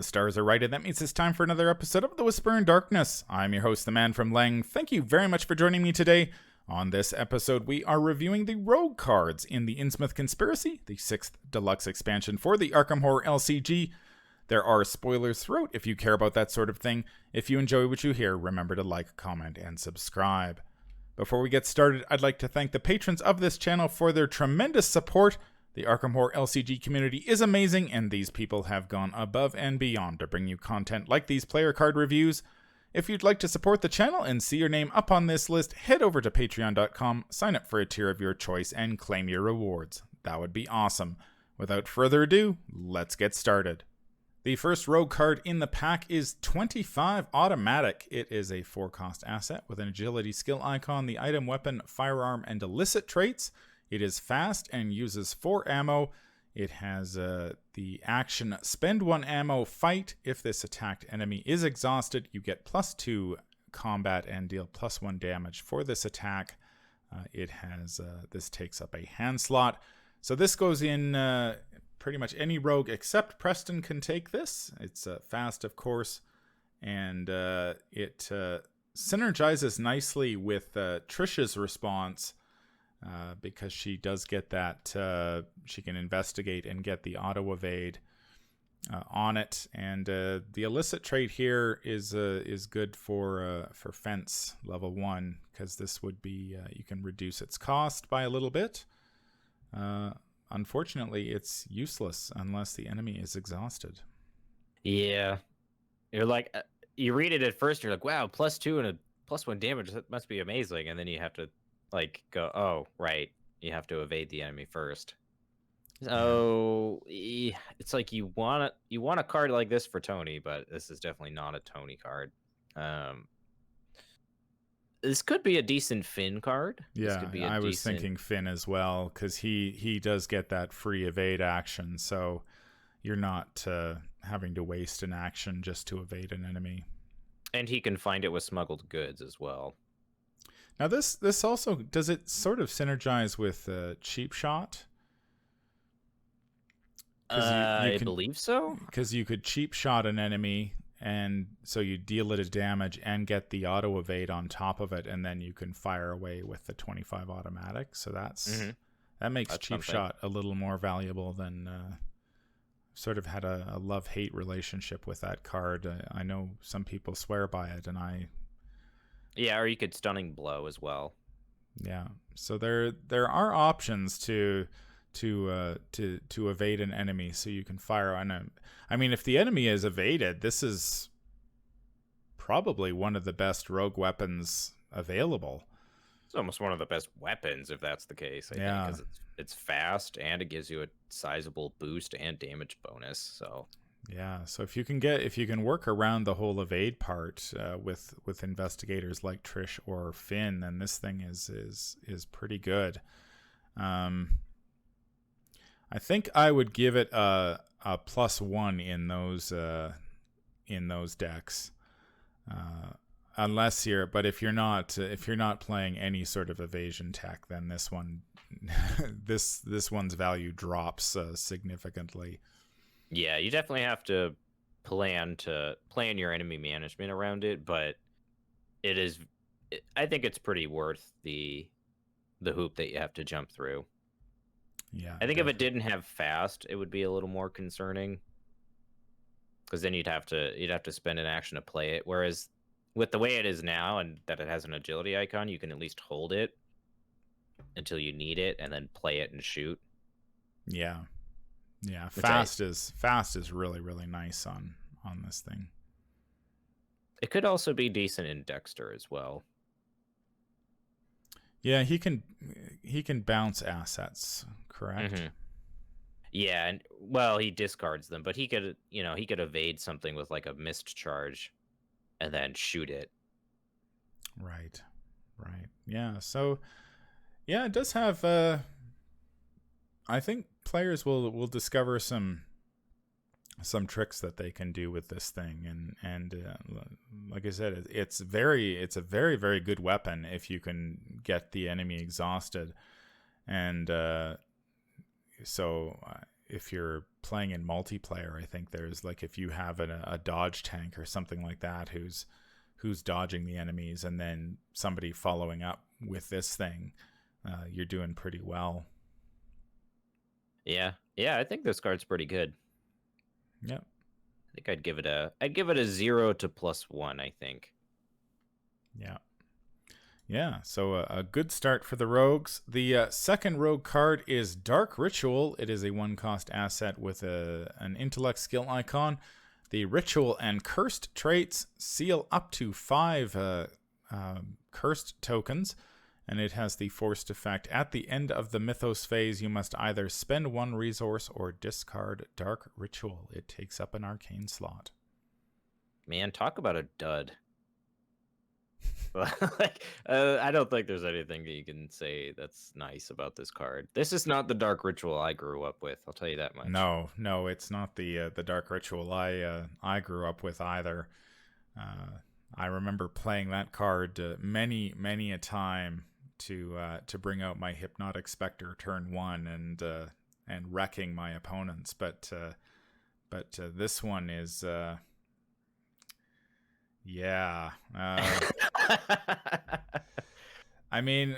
The stars are right, and that means it's time for another episode of The Whisper in Darkness. I'm your host, the man from Lang. Thank you very much for joining me today. On this episode, we are reviewing the rogue cards in the Innsmouth Conspiracy, the 6th deluxe expansion for the Arkham Horror LCG. There are spoilers throughout if you care about that sort of thing. If you enjoy what you hear, remember to like, comment, and subscribe. Before we get started, I'd like to thank the patrons of this channel for their tremendous support. The Arkham Horror LCG community is amazing, and these people have gone above and beyond to bring you content like these player card reviews. If you'd like to support the channel and see your name up on this list, head over to patreon.com, sign up for a tier of your choice, and claim your rewards. That would be awesome. Without further ado, let's get started. The first rogue card in the pack is 25 Automatic. It is a 4-cost asset with an agility skill icon, the item, weapon, firearm, and illicit traits. It is fast and uses 4 ammo. It has the action spend 1 ammo, fight. If this attacked enemy is exhausted, you get +2 combat and deal +1 damage for this attack. This takes up a hand slot. So this goes in pretty much any rogue except Preston can take this. It's fast, of course, and it synergizes nicely with Trisha's response. Because she does get that, she can investigate and get the auto evade on it, and the illicit trait here is good for fence level 1, because this would be you can reduce its cost by a little bit. Unfortunately, it's useless unless the enemy is exhausted. Yeah, you're like you read it at first, you're like, wow, +2 and a +1 damage, that must be amazing, and then you have to go, oh, right, you have to evade the enemy first. So it's like you want a card like this for Tony, but this is definitely not a Tony card. This could be a decent Finn card. Yeah, I was thinking Finn as well, because he does get that free evade action, so you're not having to waste an action just to evade an enemy. And he can find it with smuggled goods as well. Now this also, does it sort of synergize with Cheap Shot? I believe so. Because you could Cheap Shot an enemy, and so you deal it a damage and get the auto evade on top of it, and then you can fire away with the 25 Automatic. So that makes Cheap Shot a little more valuable than. Sort of had a love-hate relationship with that card. I know some people swear by it, and Yeah, or you could Stunning Blow as well. Yeah, so there are options to evade an enemy, so you can fire on them. I mean, if the enemy is evaded, this is probably one of the best rogue weapons available. It's almost one of the best weapons if that's the case. I think, because it's fast and it gives you a sizable boost and damage bonus. So. Yeah, so if you can work around the whole evade part with investigators like Trish or Finn, then this thing is pretty good. I think I would give it a +1 in those decks, unless if you're not playing any sort of evasion tech, then this one this one's value drops significantly. Yeah, you definitely have to plan your enemy management around it, but I think it's pretty worth the hoop that you have to jump through. Yeah, I think if it didn't have fast, it would be a little more concerning, because then you'd have to spend an action to play it. Whereas with the way it is now, and that it has an agility icon, you can at least hold it until you need it and then play it and shoot. Yeah. Yeah, fast is really, really nice on this thing. It could also be decent in Dexter as well. Yeah, he can bounce assets, correct? Mm-hmm. Yeah, and he discards them, but he could evade something with like a missed charge and then shoot it. Right. Yeah, so yeah, it does have I think players will discover some tricks that they can do with this thing, and like I said, it's a very, very good weapon if you can get the enemy exhausted, and so if you're playing in multiplayer, I think there's like if you have a dodge tank or something like that who's dodging the enemies and then somebody following up with this thing, you're doing pretty well. Yeah, I think this card's pretty good. Yep. I think I'd give it a 0 to +1, I think. Yeah, so a good start for the rogues. The second rogue card is Dark Ritual. It is a 1-cost asset with an intellect skill icon. The Ritual and Cursed traits seal up to 5 cursed tokens, and it has the forced effect. At the end of the Mythos phase, you must either spend 1 resource or discard Dark Ritual. It takes up an arcane slot. Man, talk about a dud. I don't think there's anything that you can say that's nice about this card. This is not the Dark Ritual I grew up with. I'll tell you that much. No, it's not the Dark Ritual I grew up with either. I remember playing that card many a time to bring out my Hypnotic Spectre turn 1 and wrecking my opponents. But this one is. Yeah. I mean,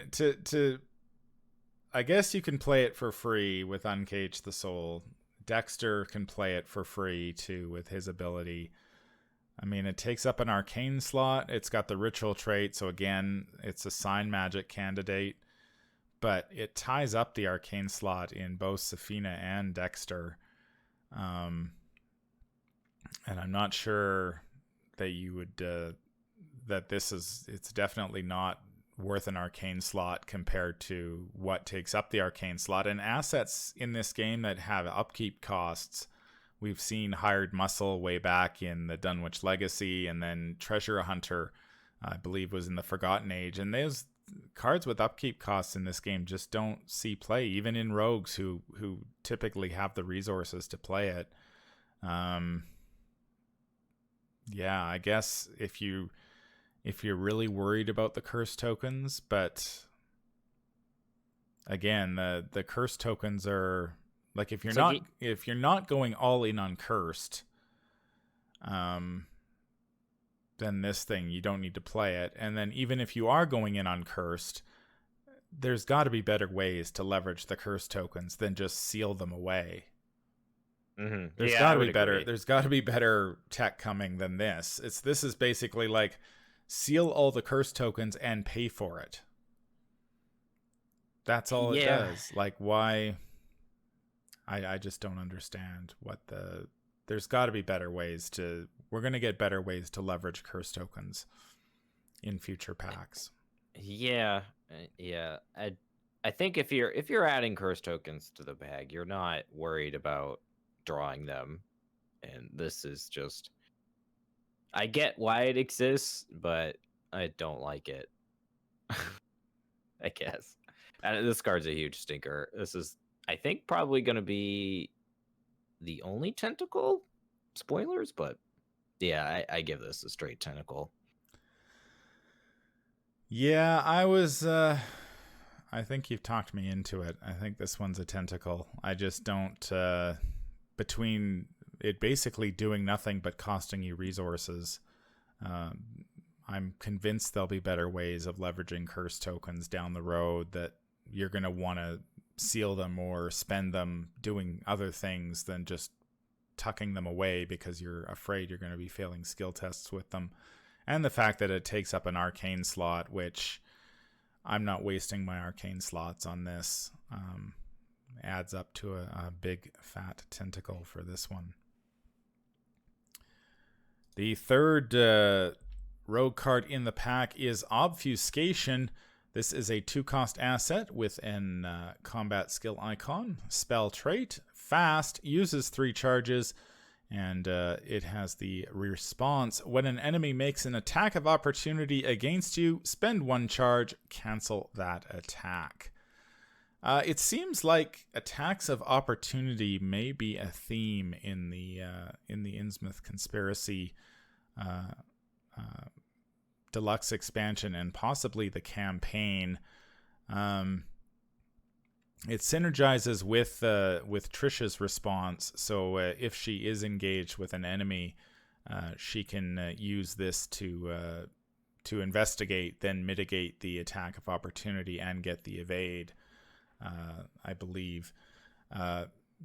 I guess you can play it for free with Uncage the Soul. Dexter can play it for free too with his ability. I mean, it takes up an arcane slot. It's got the ritual trait, so again, it's a sign magic candidate. But it ties up the arcane slot in both Safina and Dexter. And I'm not sure that you would that it's definitely not worth an arcane slot compared to what takes up the arcane slot. And assets in this game that have upkeep costs, we've seen Hired Muscle way back in the Dunwich Legacy, and then Treasure Hunter, I believe, was in the Forgotten Age. And those cards with upkeep costs in this game just don't see play, even in rogues who typically have the resources to play it. Yeah, I guess if you're really worried about the curse tokens, but again, the curse tokens are like if you're not going all in on cursed, then this thing you don't need to play it. And then even if you are going in on cursed, there's got to be better ways to leverage the curse tokens than just seal them away. Mm-hmm. There's got to be better. Agree. There's got to be better tech coming than this. This is basically like seal all the curse tokens and pay for it. That's all it does. Like, why? I just don't understand what the. There's got to be better ways to. We're gonna get better ways to leverage curse tokens in future packs. Yeah. I think if you're adding curse tokens to the bag, you're not worried about drawing them, and this is just. I get why it exists, but I don't like it. I guess. And this card's a huge stinker. This is, I think, probably going to be the only tentacle. Spoilers, but yeah, I give this a straight tentacle. Yeah, I think you've talked me into it. I think this one's a tentacle. I just don't, between it basically doing nothing but costing you resources, I'm convinced there'll be better ways of leveraging curse tokens down the road that you're going to want to seal them or spend them doing other things than just tucking them away because you're afraid you're going to be failing skill tests with them. And the fact that it takes up an arcane slot, which I'm not wasting my arcane slots on this, adds up to a big fat tentacle for this one. The third rogue card in the pack is Obfuscation. This is a 2-cost asset with an combat skill icon, spell trait, fast, uses 3 charges, and it has the response. When an enemy makes an attack of opportunity against you, spend 1 charge, cancel that attack. It seems like attacks of opportunity may be a theme in the Innsmouth Conspiracy deluxe expansion and possibly the campaign. it synergizes with Trish's response. So if she is engaged with an enemy, she can use this to investigate, then mitigate the attack of opportunity and get the evade. I believe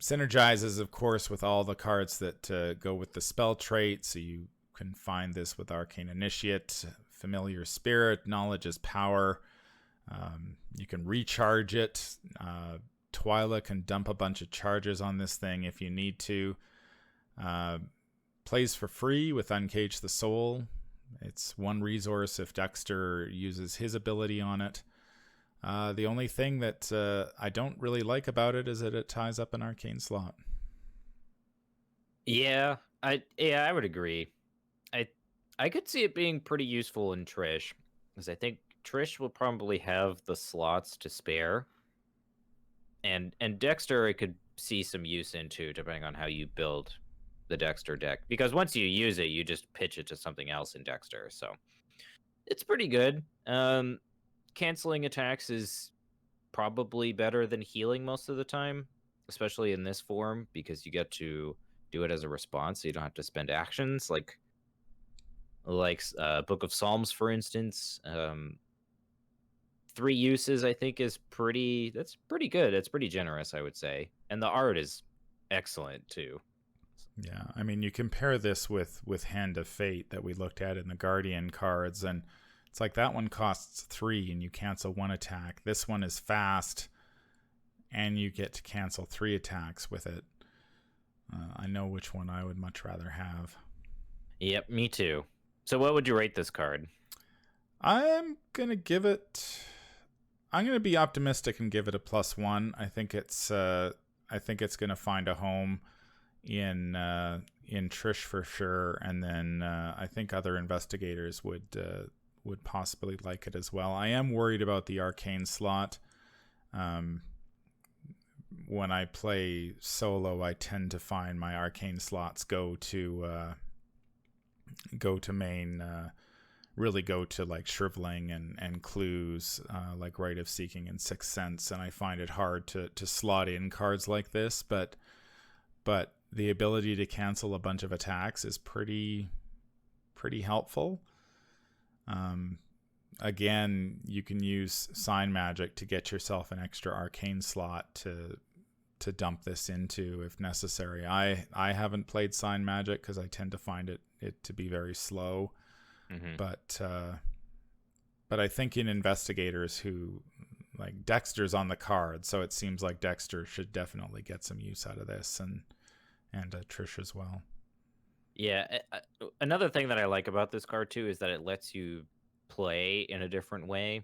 synergizes, of course, with all the cards that go with the spell trait. So you can find this with Arcane Initiate, Familiar Spirit, Knowledge is Power. You can recharge it. Twyla can dump a bunch of charges on this thing if you need to. Plays for free with Uncage the Soul. It's one resource if Dexter uses his ability on it. The only thing that I don't really like about it is that it ties up an arcane slot. Yeah, I would agree. I could see it being pretty useful in Trish, because I think Trish will probably have the slots to spare, and Dexter I could see some use into, depending on how you build the Dexter deck, because once you use it, you just pitch it to something else in Dexter, so it's pretty good. Canceling attacks is probably better than healing most of the time, especially in this form, because you get to do it as a response, so you don't have to spend actions like Book of Psalms, for instance. 3 uses, I think, that's pretty good. It's pretty generous, I would say, and the art is excellent too. Yeah, I mean, you compare this with Hand of Fate that we looked at in the Guardian cards, and it's like that one costs 3 and you cancel 1 attack. This one is fast and you get to cancel 3 attacks with it. I know which one I would much rather have. Yep, me too. So what would you rate this card? I'm going to be optimistic and give it a +1. I think it's going to find a home in Trish for sure, and then I think other investigators would possibly like it as well. I am worried about the arcane slot. When I play solo, I tend to find my arcane slots go to main, really go to like Shriveling and Clues, like Rite of Seeking and Sixth Sense, and I find it hard to slot in cards like this, but the ability to cancel a bunch of attacks is pretty helpful. Again, you can use Sign Magic to get yourself an extra arcane slot to dump this into if necessary. I haven't played Sign Magic because I tend to find it to be very slow. Mm-hmm. But I think in investigators who, like, Dexter's on the card, so it seems like Dexter should definitely get some use out of this, and Trish as well. Yeah, another thing that I like about this card too is that it lets you play in a different way.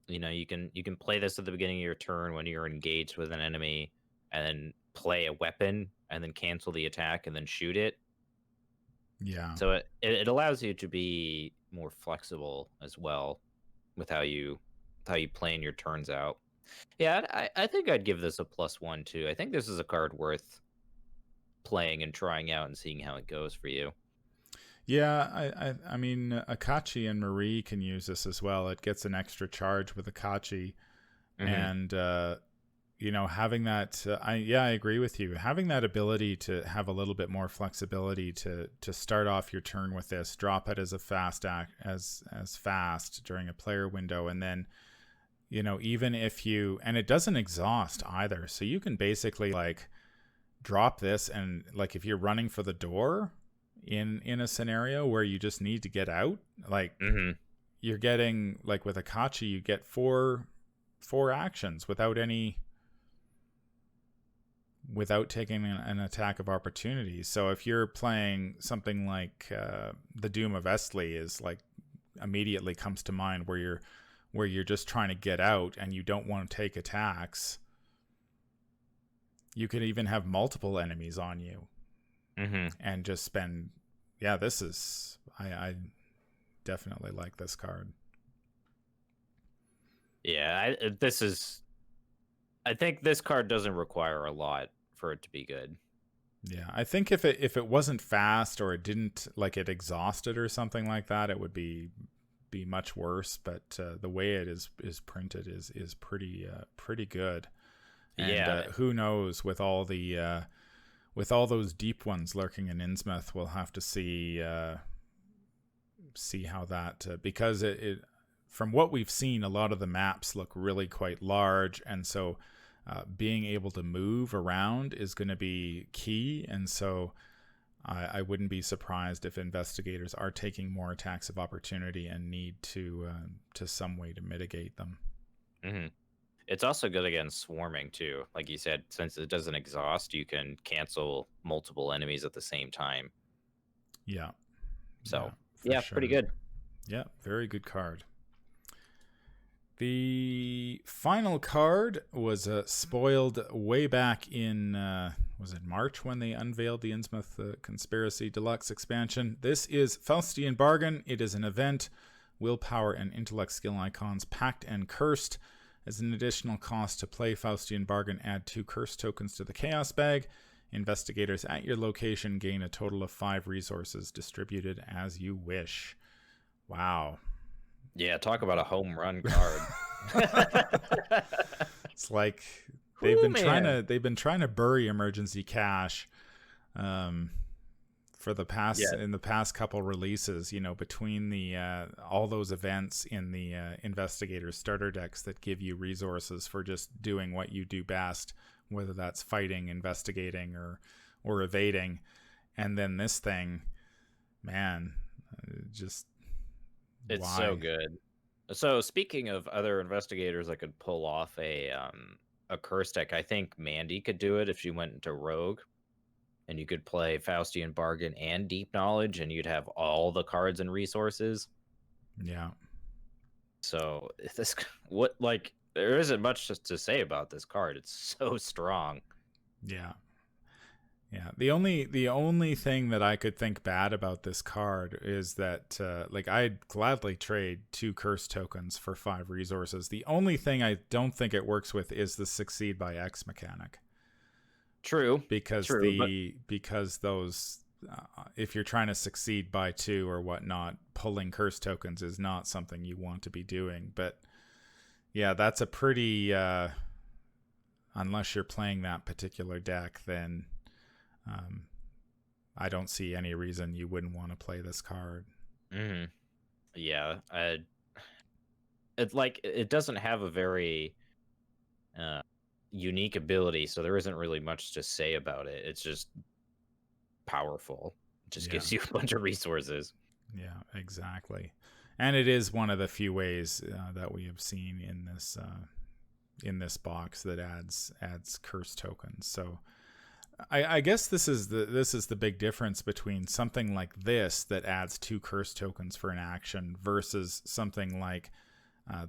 You know, you can play this at the beginning of your turn when you're engaged with an enemy, and then play a weapon, and then cancel the attack, and then shoot it. Yeah. So it allows you to be more flexible as well with how you plan your turns out. Yeah, I think I'd give this a +1 too. I think this is a card worth playing and trying out and seeing how it goes for you. Yeah, I mean, Akachi and Marie can use this as well. It gets an extra charge with Akachi, mm-hmm. and you know, having that, I agree with you. Having that ability to have a little bit more flexibility to start off your turn with this, drop it as a fast as fast during a player window, and then, you know, even if you, and it doesn't exhaust either, so you can basically like drop this, and like if you're running for the door in a scenario where you just need to get out, like, mm-hmm. you're getting, like with Akachi, you get four actions without taking an attack of opportunity. So if you're playing something like the Doom of Estley is like immediately comes to mind, where you're just trying to get out and you don't want to take attacks, you could even have multiple enemies on you, mm-hmm. and just spend. Yeah, this is, I definitely like this card. Yeah, I think this card doesn't require a lot for it to be good. Yeah, I think if it wasn't fast, or it didn't, like, it exhausted or something like that, it would be much worse. But the way it is printed is pretty good. And Yeah. who knows, with all those deep ones lurking in Innsmouth, we'll have to see how that because it from what we've seen, a lot of the maps look really quite large, and so being able to move around is going to be key. And so I wouldn't be surprised if investigators are taking more attacks of opportunity and need to some way to mitigate them. Mm-hmm. It's also good against swarming too. Like you said, since it doesn't exhaust, you can cancel multiple enemies at the same time. Yeah. So for pretty sure. good. Yeah, very good card. The final card was spoiled way back in, was it March when they unveiled the Innsmouth Conspiracy Deluxe expansion? This is Faustian Bargain. It is an event. Willpower and intellect skill icons, packed and cursed. As an additional cost to play Faustian Bargain, add 2 curse tokens to the Chaos Bag. Investigators at your location gain a total of 5 resources distributed as you wish. Wow. Yeah, talk about a home run card. It's like they've been trying to bury emergency cash for the past in the past couple releases, between the all those events in the investigator starter decks that give you resources for just doing what you do best, whether that's fighting, investigating, or evading. And then this thing, man, just it's why? so good. So speaking of other investigators that could pull off a curse deck, I think Mandy could do it if she went into Rogue, and you could play Faustian Bargain and Deep Knowledge, and you'd have all the cards and resources. Yeah. So there isn't much to say about this card. It's so strong. Yeah. Yeah, the only thing that I could think bad about this card is that I'd gladly trade 2 curse tokens for 5 resources. The only thing I don't think it works with is the succeed by X mechanic. True, because those if you're trying to succeed by 2 or whatnot, pulling curse tokens is not something you want to be doing. But yeah, that's a pretty unless you're playing that particular deck, then I don't see any reason you wouldn't want to play this card. Mm-hmm. Yeah, it doesn't have a very unique ability, so there isn't really much to say about it. It's just powerful. It just gives you a bunch of resources. Yeah, exactly. And it is one of the few ways that we have seen in this box that adds curse tokens. So I guess this is the big difference between something like this that adds 2 curse tokens for an action versus something like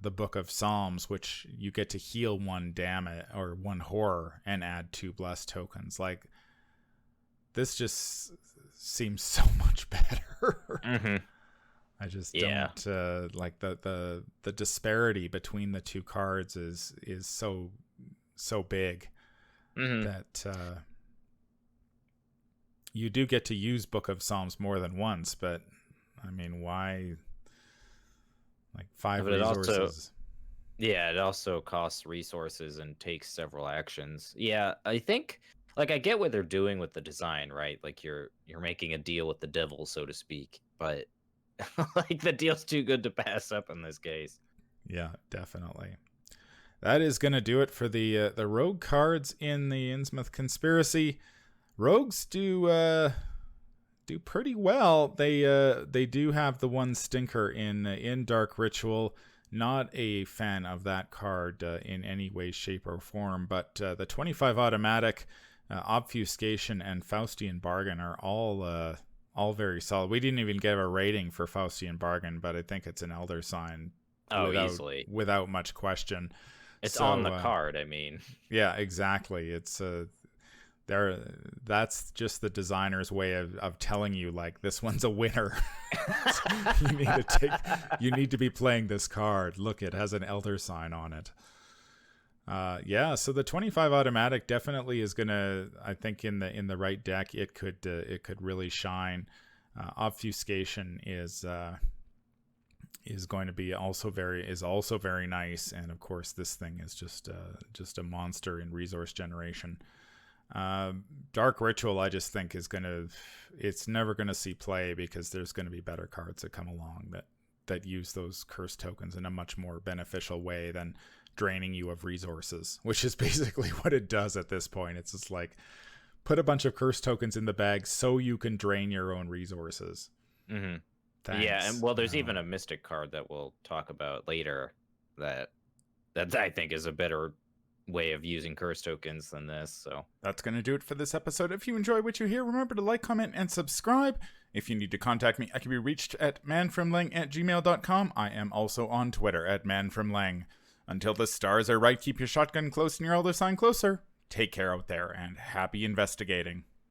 the Book of Psalms, which you get to heal 1 damage or 1 horror and add 2 bless tokens. Like, this just seems so much better. Mm-hmm. I just don't like the disparity between the 2 cards is so big that you do get to use Book of Psalms more than once, but I mean, why? Like 5 resources. It also costs resources and takes several actions. Yeah, I think I get what they're doing with the design, right? Like you're making a deal with the devil, so to speak, but the deal's too good to pass up in this case. Yeah, definitely. That is going to do it for the rogue cards in the Innsmouth Conspiracy. Rogues do pretty well. They do have the 1 stinker in Dark Ritual. Not a fan of that card in any way, shape, or form. But the 25 automatic, Obfuscation, and Faustian Bargain are all very solid. We didn't even give a rating for Faustian Bargain, but I think it's an Elder Sign. Easily, without much question. It's on the card. I mean, yeah, exactly. It's that's just the designer's way of telling you, like, this one's a winner. You need to be playing this card. Look, it has an Elder Sign on it. So the 25 automatic definitely is gonna, I think, in the right deck, it could really shine. Obfuscation is going to be also very nice, and of course this thing is just a monster in resource generation. Dark Ritual, I just think it's never gonna see play because there's gonna be better cards that come along that use those curse tokens in a much more beneficial way than draining you of resources, which is basically what it does at this point. It's just like, put a bunch of curse tokens in the bag so you can drain your own resources. Mm-hmm. Thanks. Yeah, and well, there's even a Mystic card that we'll talk about later that I think is a better way of using curse tokens than this. So that's going to do it for this episode. If you enjoy what you hear, remember to like, comment, and subscribe. If you need to contact me, I can be reached at manfromlang@gmail.com. I am also on Twitter at manfromlang. Until the stars are right, keep your shotgun close and your elder sign closer. Take care out there, and happy investigating.